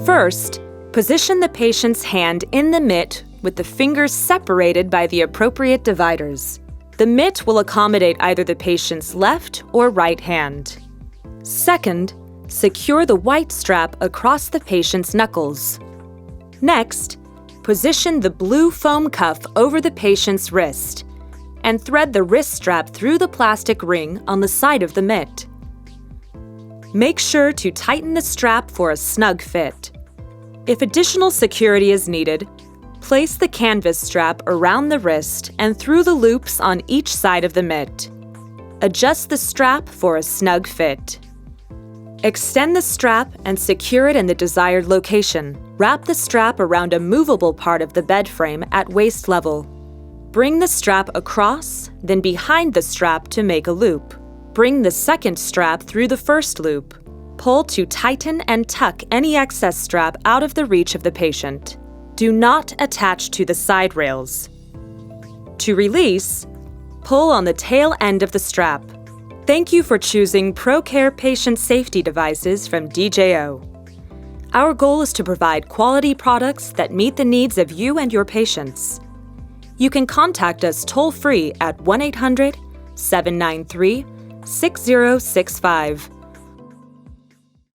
First, position the patient's hand in the mitt with the fingers separated by the appropriate dividers. The mitt will accommodate either the patient's left or right hand. Second, secure the white strap across the patient's knuckles. Next, position the blue foam cuff over the patient's wrist and thread the wrist strap through the plastic ring on the side of the mitt. Make sure to tighten the strap for a snug fit. If additional security is needed, place the canvas strap around the wrist and through the loops on each side of the mitt. Adjust the strap for a snug fit. Extend the strap and secure it in the desired location. Wrap the strap around a movable part of the bed frame at waist level. Bring the strap across, then behind the strap to make a loop. Bring the second strap through the first loop. Pull to tighten and tuck any excess strap out of the reach of the patient. Do not attach to the side rails. To release, pull on the tail end of the strap. Thank you for choosing ProCare patient safety devices from DJO. Our goal is to provide quality products that meet the needs of you and your patients. You can contact us toll-free at 1-800-793-6065